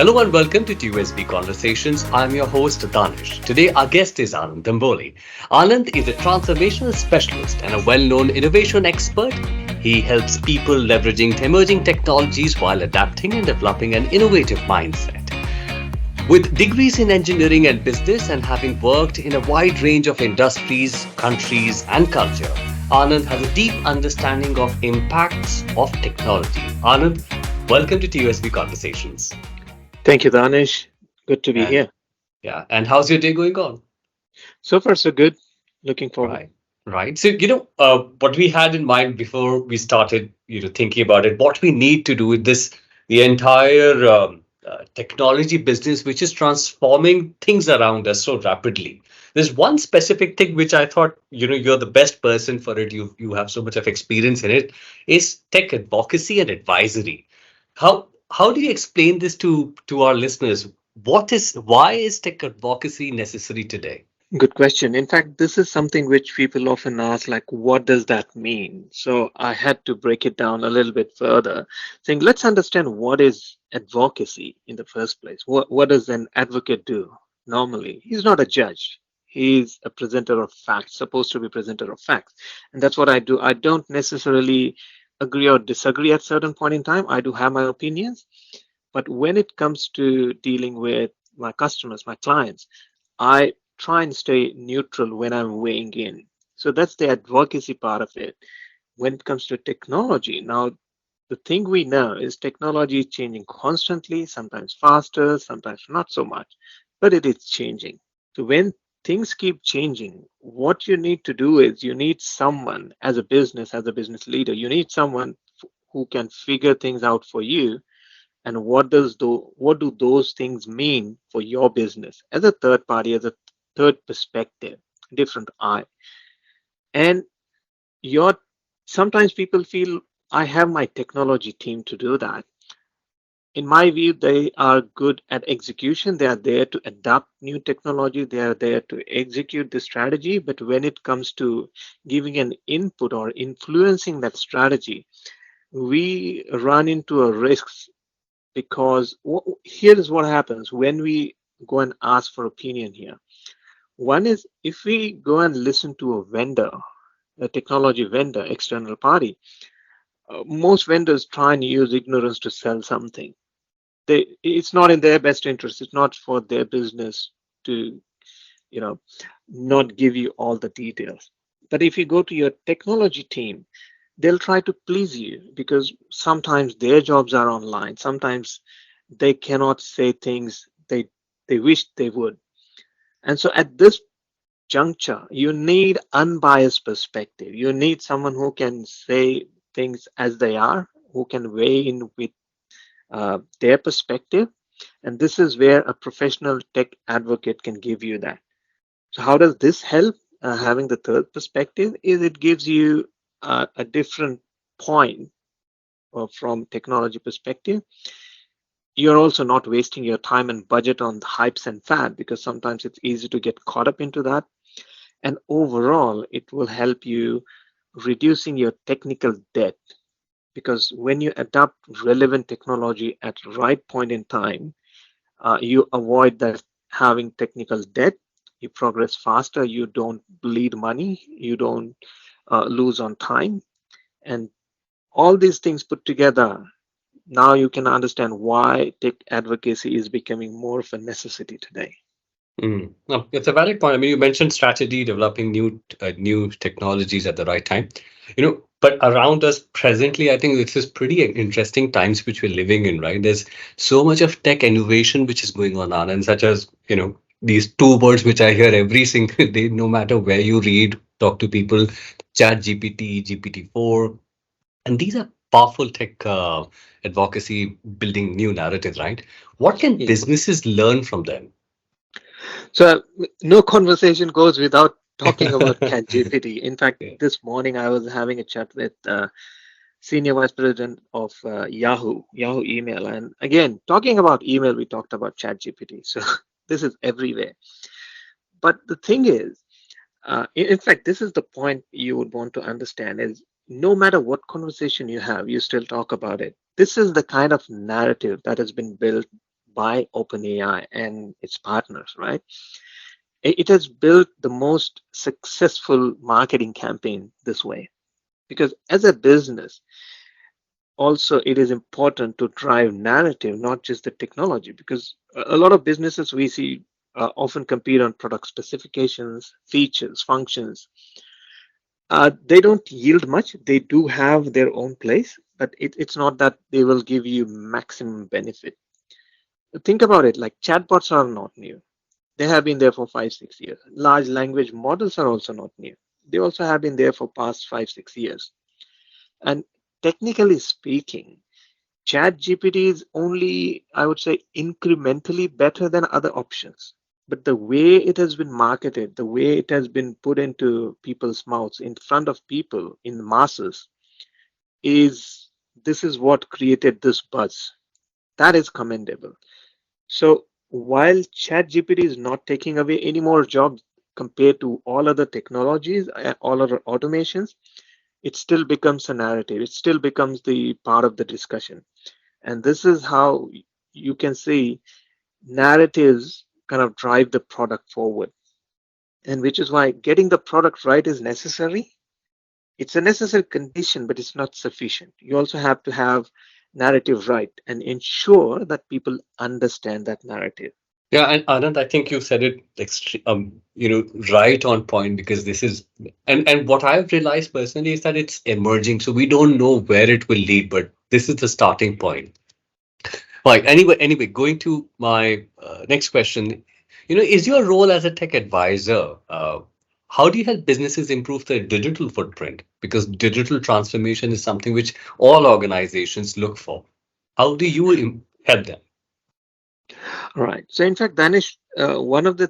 Hello and welcome to TUSB Conversations. I'm your host Danish. Today our guest is Anand Tamboli. Anand is a transformational specialist and a well-known innovation expert. He helps people leveraging emerging technologies while adapting and developing an innovative mindset. With degrees in engineering and business and having worked in a wide range of industries, countries, and culture, Anand has a deep understanding of impacts of technology. Anand, welcome to TUSB Conversations. Thank you, Danish. Good to be And here. yeah, and how's your day going on? So far, so good. Looking forward. Right, right. So, what we had in mind before we started, thinking about it, what we need to do with this, the entire technology business, which is transforming things around us so rapidly. There's one specific thing which I thought, you're the best person for it. You have so much of experience in it, is tech advocacy and advisory. How do you explain this to our listeners? Why is tech advocacy necessary today? Good question. In fact, this is something which people often ask, like, what does that mean? So I had to break it down a little bit further, saying, let's understand what is advocacy in the first place. What does an advocate do normally? He's not a judge. He's a presenter of facts, supposed to be presenter of facts. And that's what I do. I don't necessarily agree or disagree at certain point in time. I do have my opinions. But when it comes to dealing with my customers, my clients, I try and stay neutral when I'm weighing in. So that's the advocacy part of it. When it comes to technology, now the thing we know is technology is changing constantly, sometimes faster, sometimes not so much, but it is changing. So when things keep changing, what you need to do is you need someone as a business leader, you need someone who can figure things out for you and what do those things mean for your business as a third party, as a third perspective, different eye. And your sometimes people feel I have my technology team to do that. In my view, they are good at execution. They are there to adapt new technology. They are there to execute the strategy. But when it comes to giving an input or influencing that strategy, we run into a risk because here is what happens when we go and ask for opinion here. One is if we go and listen to a vendor, a technology vendor, external party, most vendors try and use ignorance to sell something. It's not in their best interest. It's not for their business to, you know, not give you all the details. But if you go to your technology team, they'll try to please you because sometimes their jobs are online. Sometimes they cannot say things they wish they would. And so at this juncture, you need unbiased perspective. You need someone who can say things as they are, who can weigh in with their perspective. And this is where a professional tech advocate can give you that. So how does this help? Having the third perspective is it gives you a different point from technology perspective. You're also not wasting your time and budget on the hypes and fad because sometimes it's easy to get caught up into that. And overall, it will help you reducing your technical debt because when you adopt relevant technology at the right point in time, you avoid that having technical debt. You progress faster. You don't bleed money. You don't lose on time. And all these things put together, now you can understand why tech advocacy is becoming more of a necessity today. No, it's a valid point. I mean, you mentioned strategy, developing new technologies at the right time. But around us presently, I think this is pretty interesting times which we're living in, right? There's so much of tech innovation which is going on, and such as these two words which I hear every single day, no matter where you read, talk to people, Chat GPT, GPT-4, and these are powerful tech advocacy building new narratives, right? What can Yeah. businesses learn from them? So no conversation goes without talking about ChatGPT. In fact, Yeah. this morning I was having a chat with senior vice president of Yahoo email, and again talking about email, we talked about ChatGPT. So this is everywhere. But the thing is, in fact, this is the point you would want to understand: is no matter what conversation you have, you still talk about it. This is the kind of narrative that has been built by OpenAI and its partners, right? It has built the most successful marketing campaign this way. Because as a business, also it is important to drive narrative, not just the technology. Because a lot of businesses we see often compete on product specifications, features, functions. They don't yield much. They do have their own place, but it's not that they will give you maximum benefit. Think about it, like chatbots are not new. They have been there for 5, 6 years. Large language models are also not new. They also have been there for past 5, 6 years. And technically speaking, ChatGPT is only, I would say, incrementally better than other options. But the way it has been marketed, the way it has been put into people's mouths, in front of people, in the masses, is this is what created this buzz. That is commendable. So while ChatGPT is not taking away any more jobs compared to all other technologies, all other automations, it still becomes a narrative. It still becomes the part of the discussion. And this is how you can see narratives kind of drive the product forward. And which is why getting the product right is necessary. It's a necessary condition, but it's not sufficient. You also have to have narrative right and ensure that people understand that narrative. Yeah, and Anand, I think you said it right on point because this is and what I've realized personally is that it's emerging, so we don't know where it will lead, but this is the starting point. Right. Anyway, going to my next question, is your role as a tech advisor, how do you help businesses improve their digital footprint? Because digital transformation is something which all organizations look for. How do you help them? Right. So, in fact, Danish, one of the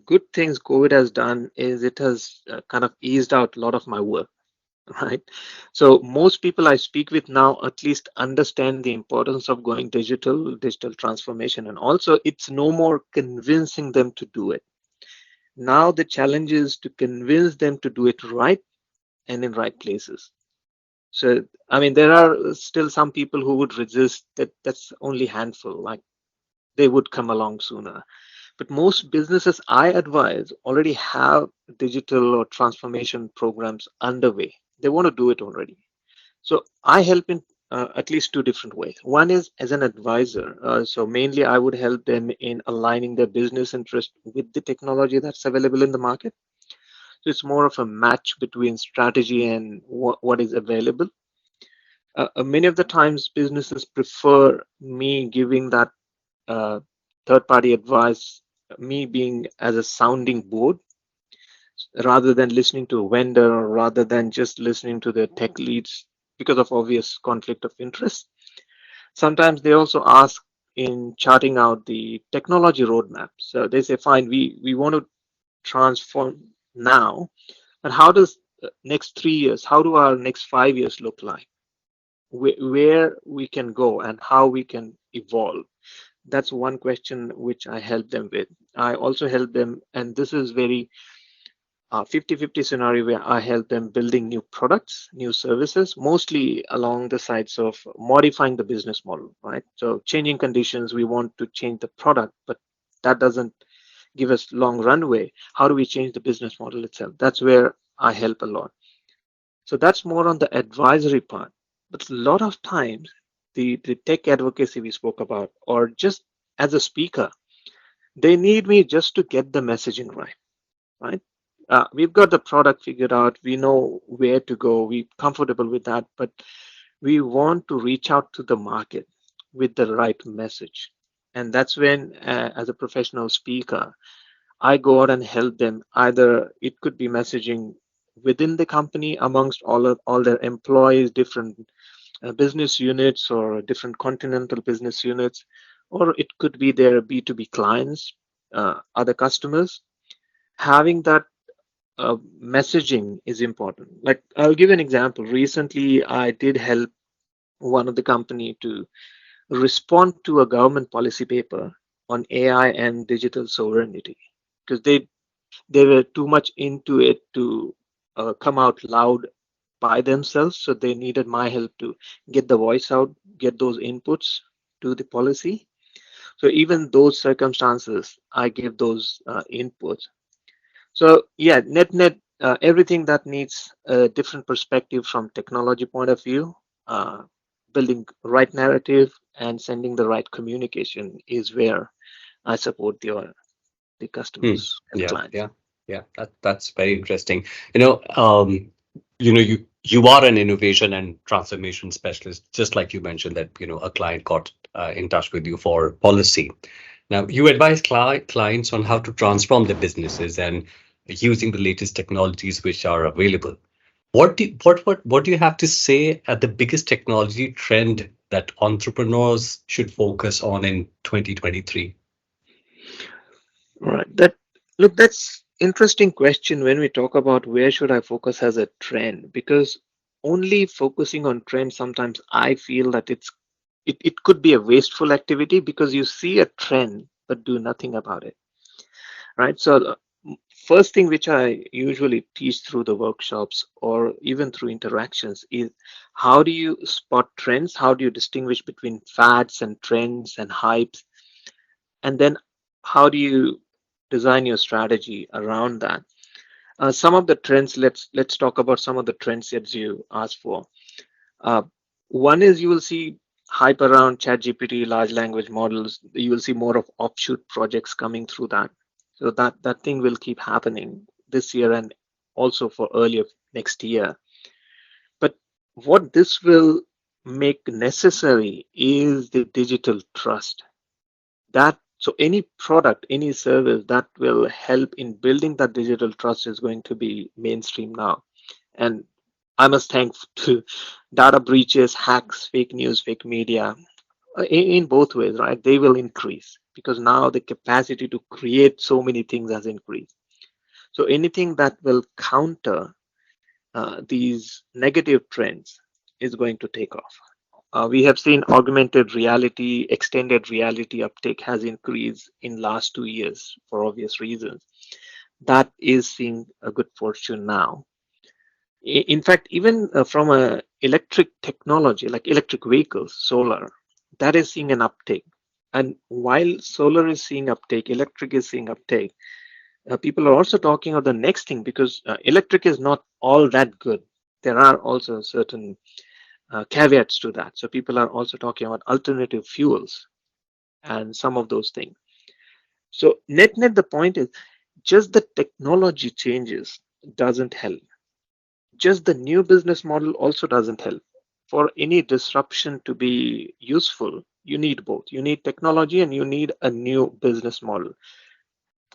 good things COVID has done is it has kind of eased out a lot of my work. Right. So, most people I speak with now at least understand the importance of going digital transformation, and also it's no more convincing them to do it. Now, the challenge is to convince them to do it right and in right places. So, I mean, there are still some people who would resist that. That's only handful. Like they would come along sooner. But most businesses I advise already have digital or transformation programs underway. They want to do it already. So I help in at least two different ways. One is as an advisor. So mainly I would help them in aligning their business interest with the technology that's available in the market. So it's more of a match between strategy and what is available. Many of the times businesses prefer me giving that uh, third party advice, me being as a sounding board rather than listening to a vendor or rather than just listening to the tech leads because of obvious conflict of interest. Sometimes they also ask in charting out the technology roadmap. So they say, fine, we want to transform now, but how does next 3 years, how do our next 5 years look like? Where we can go and how we can evolve. That's one question which I help them with. I also help them, and this is very 50-50 scenario where I help them building new products, new services, mostly along the sides of modifying the business model, right? So changing conditions, we want to change the product, but that doesn't give us long runway. How do we change the business model itself? That's where I help a lot. So that's more on the advisory part. But a lot of times, the tech advocacy we spoke about, or just as a speaker, they need me just to get the messaging right, right? We've got the product figured out. We know where to go. We're comfortable with that, but we want to reach out to the market with the right message. And that's when, as a professional speaker, I go out and help them. Either it could be messaging within the company amongst all their employees, different business units or different continental business units, or it could be their B2B clients, other customers. Having that messaging is important. Like I'll give an example. Recently, I did help one of the company to respond to a government policy paper on AI and digital sovereignty because they were too much into it to come out loud by themselves. So they needed my help to get the voice out, get those inputs. to the policy. So even those circumstances, I give those inputs. So yeah, net, everything that needs a different perspective from technology point of view, uh, building right narrative and sending the right communication is where I support the Hmm. customers and the Yeah, clients. yeah, yeah. That's very interesting. You are an innovation and transformation specialist, just like you mentioned that a client got in touch with you for policy. Now, you advise clients on how to transform their businesses and using the latest technologies which are available. What do you have to say at the biggest technology trend that entrepreneurs should focus on in 2023? Right. That's interesting question when we talk about where should I focus as a trend, because only focusing on trends sometimes I feel that it could be a wasteful activity because you see a trend but do nothing about it, right? So first thing which I usually teach through the workshops or even through interactions is how do you spot trends? How do you distinguish between fads and trends and hypes? And then how do you design your strategy around that? Some of the trends, let's talk about some of the trends that you asked for. uh, One is you will see hype around ChatGPT, large language models. You will see more of offshoot projects coming through that. So that thing will keep happening this year and also for early of next year. But what this will make necessary is the digital trust. That so any product, any service that will help in building that digital trust is going to be mainstream now. And I must thank to data breaches, hacks, fake news, fake media, in both ways, right? They will increase because now the capacity to create so many things has increased. So anything that will counter these negative trends is going to take off. We have seen augmented reality, extended reality uptake has increased in last 2 years for obvious reasons. That is seeing a good fortune now. In fact, even from a electric technology like electric vehicles, solar, that is seeing an uptake. And while solar is seeing uptake, electric is seeing uptake. People are also talking of the next thing because electric is not all that good. There are also certain caveats to that. So people are also talking about alternative fuels and some of those things. So net, the point is just the technology changes doesn't help. Just the new business model also doesn't help. For any disruption to be useful, you need both. You need technology and you need a new business model.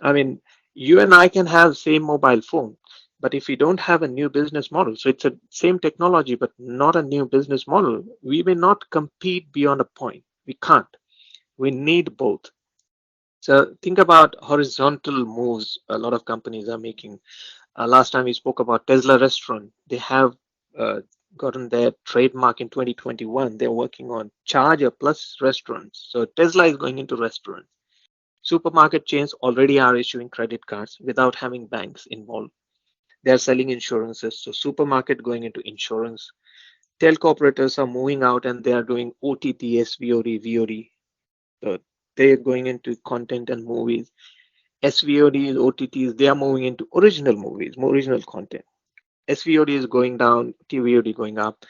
I mean, you and I can have same mobile phone, but if we don't have a new business model, so it's a same technology but not a new business model, we may not compete beyond a point. We can't. We need both. So think about horizontal moves a lot of companies are making. Last time we spoke about Tesla restaurant. They have uh, gotten their trademark in 2021. They're working on charger plus restaurants. So Tesla is going into restaurants. Supermarket chains already are issuing credit cards without having banks involved. They are selling insurances. So supermarket going into insurance. Telco operators are moving out and they are doing OTT, SVOD, VOD. So they're going into content and movies. SVODs, OTTs, they are moving into original movies, more original content. SVOD is going down, TVOD going up.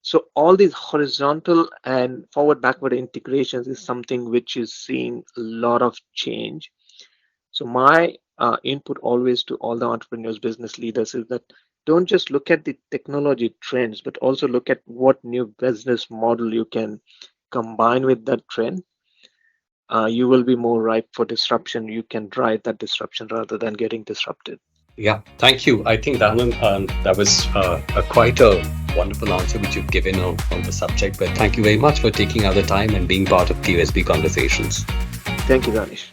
So all these horizontal and forward backward integrations is something which is seeing a lot of change. So my input always to all the entrepreneurs, business leaders is that don't just look at the technology trends, but also look at what new business model you can combine with that trend. You will be more ripe for disruption. You can drive that disruption rather than getting disrupted. Yeah, thank you. I think that was quite a wonderful answer which you've given on the subject. But thank you very much for taking out the time and being part of TUSB Conversations. Thank you, Danish.